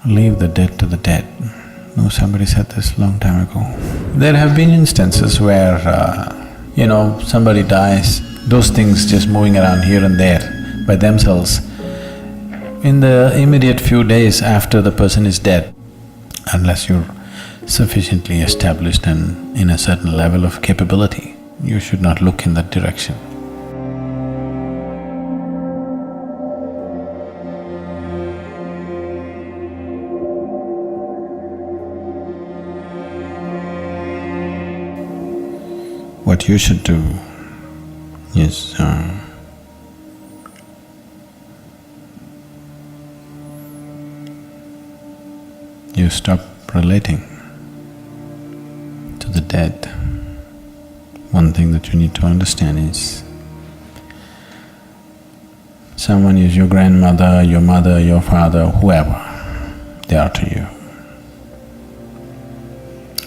Leave the dead to the dead. No, somebody said this long time ago. There have been instances where, somebody dies, those things just moving around here and there by themselves. In the immediate few days after the person is dead, unless you're sufficiently established and in a certain level of capability, you should not look in that direction. What you should do is, you stop relating to the dead. One thing that you need to understand is, someone is your grandmother, your mother, your father, whoever they are to you.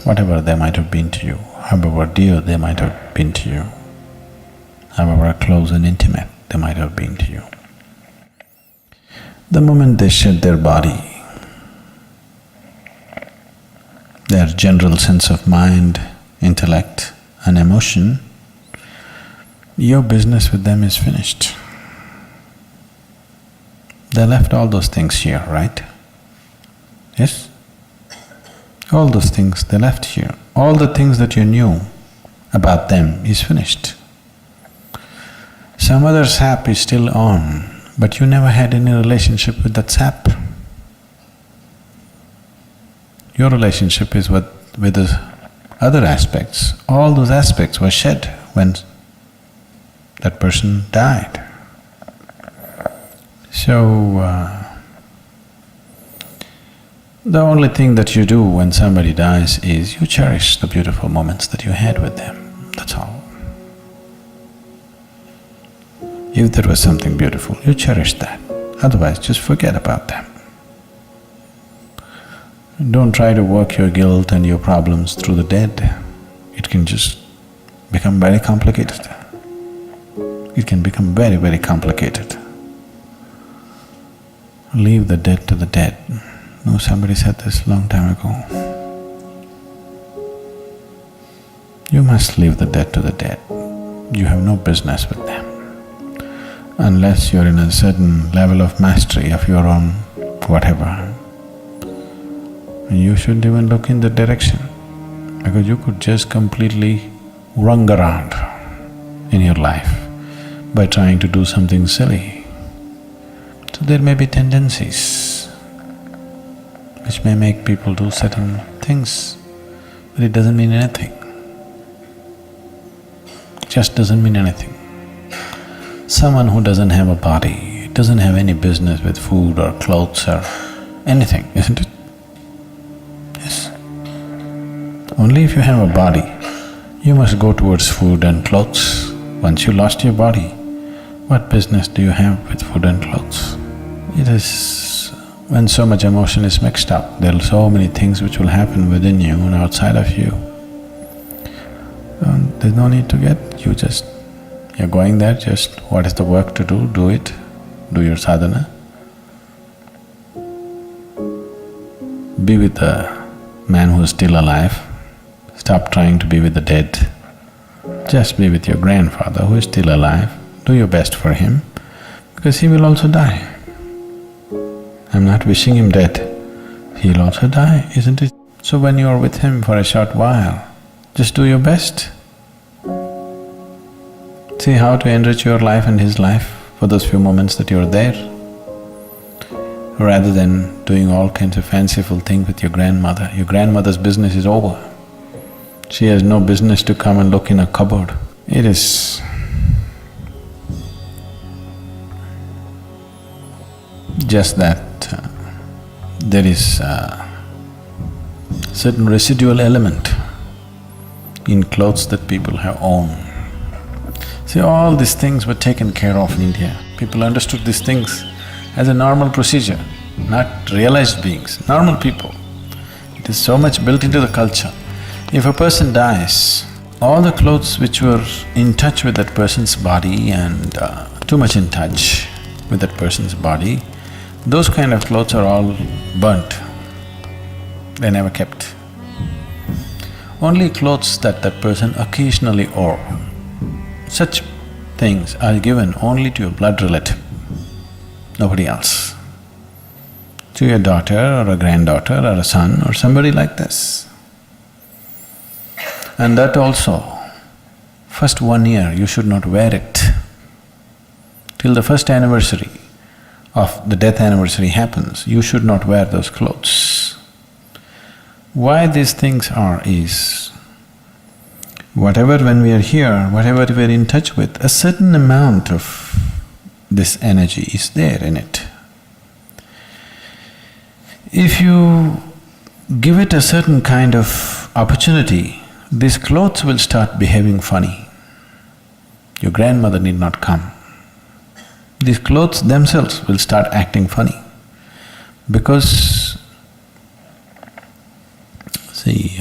Whatever they might have been to you, however dear they might have been to you, however close and intimate they might have been to you. The moment they shed their body, their general sense of mind, intellect and emotion, your business with them is finished. They left all those things here, right? Yes? All those things they left here. All the things that you knew about them is finished. Some other sap is still on, but you never had any relationship with that sap. Your relationship is with the other aspects. All those aspects were shed when that person died. So, the only thing that you do when somebody dies is you cherish the beautiful moments that you had with them, that's all. If there was something beautiful, you cherish that, otherwise just forget about them. Don't try to work your guilt and your problems through the dead. It can just become very complicated. It can become very, very complicated. Leave the dead to the dead. No, somebody said this long time ago. You must leave the dead to the dead. You have no business with them. Unless you're in a certain level of mastery of your own whatever, you shouldn't even look in that direction, because you could just completely run around in your life by trying to do something silly. So there may be tendencies which may make people do certain things, but it doesn't mean anything. It just doesn't mean anything. Someone who doesn't have a body doesn't have any business with food or clothes or anything, isn't it? Yes. Only if you have a body, you must go towards food and clothes. Once you lost your body, what business do you have with food and clothes? It is… when so much emotion is mixed up, there are so many things which will happen within you and outside of you. There's no need to get… you're going there, just what is the work to do it, do your sadhana. Be with the man who is still alive, stop trying to be with the dead. Just be with your grandfather who is still alive, do your best for him, because he will also die. I'm not wishing him dead, he'll also die, isn't it? So when you're with him for a short while, just do your best. See how to enrich your life and his life for those few moments that you're there, rather than doing all kinds of fanciful things with your grandmother. Your grandmother's business is over. She has no business to come and look in a cupboard. It is just that there is a certain residual element in clothes that people have owned. See, all these things were taken care of in India. People understood these things as a normal procedure, not realized beings, normal people. It is so much built into the culture. If a person dies, all the clothes which were in touch with that person's body and too much in touch with that person's body, those kind of clothes are all burnt They never kept. Only clothes that that person occasionally wore. Such things are given only to your blood relative, nobody else. To your daughter or a granddaughter or a son or somebody like this. And that also, first 1 year you should not wear it. Till the first anniversary of the death anniversary happens, you should not wear those clothes. Why these things are is, whatever when we are here, whatever we are in touch with, a certain amount of this energy is there in it. If you give it a certain kind of opportunity, these clothes will start behaving funny. Your grandmother need not come. These clothes themselves will start acting funny because see,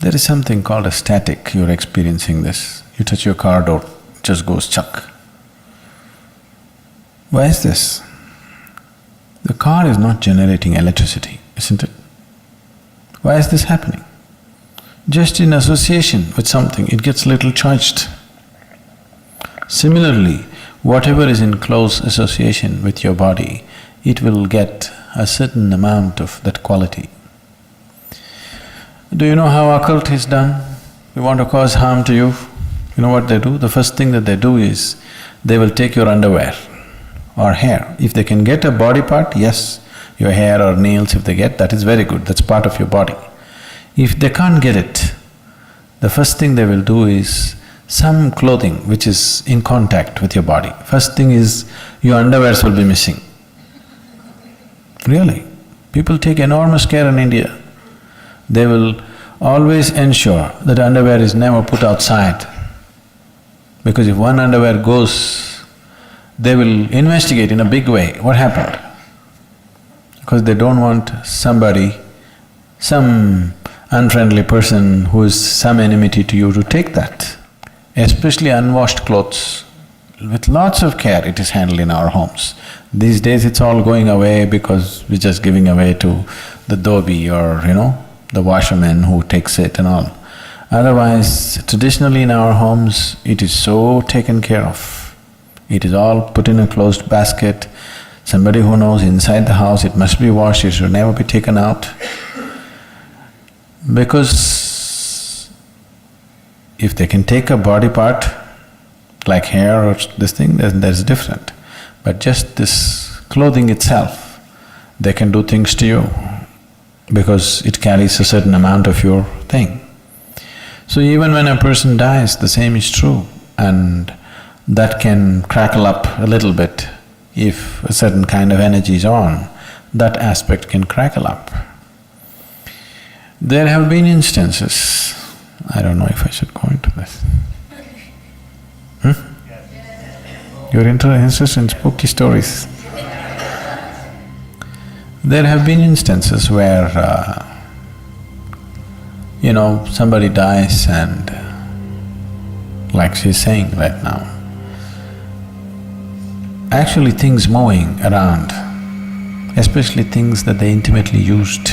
there is something called a static, you're experiencing this. You touch your car door, it just goes chuck. Why is this? The car is not generating electricity, isn't it? Why is this happening? Just in association with something, it gets little charged. Similarly, whatever is in close association with your body, it will get a certain amount of that quality. Do you know how occult is done? You want to cause harm to you, you know what they do? The first thing that they do is, they will take your underwear or hair. If they can get a body part, yes, your hair or nails if they get, that is very good, that's part of your body. If they can't get it, the first thing they will do is some clothing which is in contact with your body. First thing is, your underwears will be missing. Really, people take enormous care in India. They will always ensure that underwear is never put outside. Because if one underwear goes, they will investigate in a big way, what happened? Because they don't want somebody, some unfriendly person who is some enmity to you to take that. Especially unwashed clothes, with lots of care it is handled in our homes. These days it's all going away because we're just giving away to the dhobi or, the washerman who takes it and all. Otherwise, traditionally in our homes, it is so taken care of. It is all put in a closed basket. Somebody who knows inside the house it must be washed, it should never be taken out. Because if they can take a body part, like hair or this thing, then that's different. But just this clothing itself, they can do things to you because it carries a certain amount of your thing. So even when a person dies, the same is true, and that can crackle up a little bit. If a certain kind of energy is on, that aspect can crackle up. There have been instances, I don't know if I should go into this. You're interested in spooky stories? There have been instances where, somebody dies and, like she's saying right now, actually things moving around, especially things that they intimately used,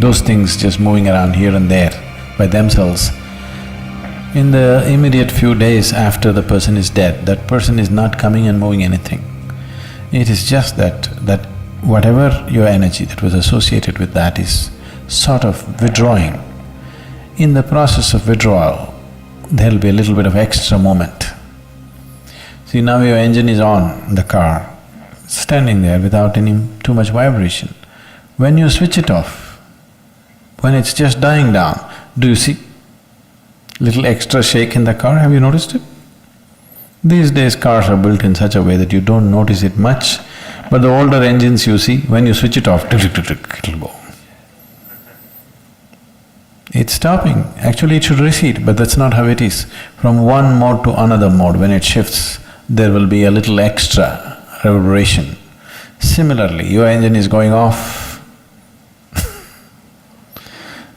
those things just moving around here and there by themselves. In the immediate few days after the person is dead, that person is not coming and moving anything. It is just that whatever your energy that was associated with that is sort of withdrawing. In the process of withdrawal, there'll be a little bit of extra movement. See, now your engine is on, the car, standing there without any too much vibration. When you switch it off, when it's just dying down, do you see little extra shake in the car? Have you noticed it? These days cars are built in such a way that you don't notice it much, but the older engines you see, when you switch it off, it'll go. It's stopping. Actually it should recede, but that's not how it is. From one mode to another mode, when it shifts, there will be a little extra reverberation. Similarly, your engine is going off,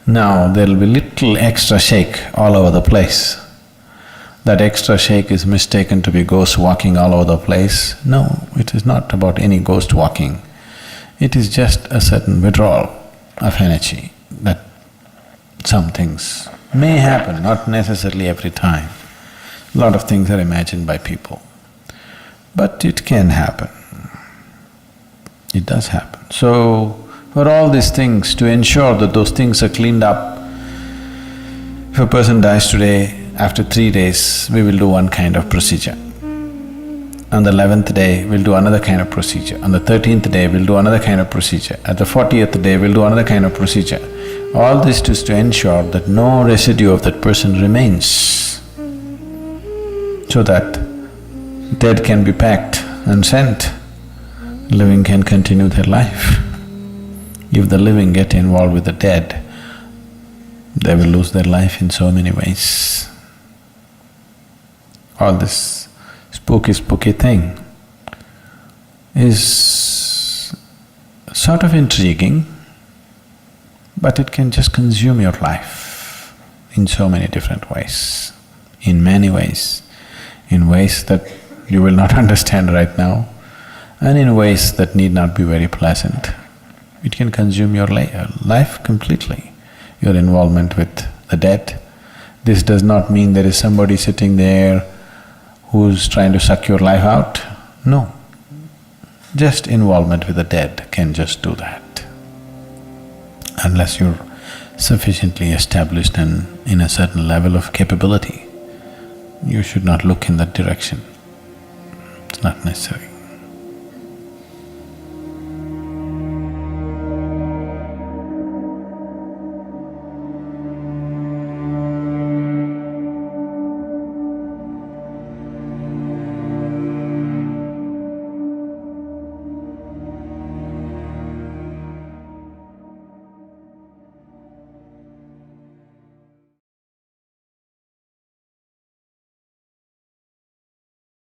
now there'll be little extra shake all over the place. That extra shake is mistaken to be ghosts walking all over the place. No, it is not about any ghost walking. It is just a certain withdrawal of energy that some things may happen, not necessarily every time. A lot of things are imagined by people, but it can happen. It does happen. So, for all these things, to ensure that those things are cleaned up, if a person dies today, after 3 days, we will do one kind of procedure. On the 11th day, we'll do another kind of procedure. On the 13th day, we'll do another kind of procedure. At the 40th day, we'll do another kind of procedure. All this is to ensure that no residue of that person remains, so that dead can be packed and sent, living can continue their life. If the living get involved with the dead, they will lose their life in so many ways. All this spooky thing is sort of intriguing, but it can just consume your life in so many different ways, in many ways, in ways that you will not understand right now, and in ways that need not be very pleasant. It can consume your life completely, your involvement with the dead. This does not mean there is somebody sitting there who's trying to suck your life out. No. Just involvement with the dead can just do that. Unless you're sufficiently established and in a certain level of capability, you should not look in that direction. It's not necessary.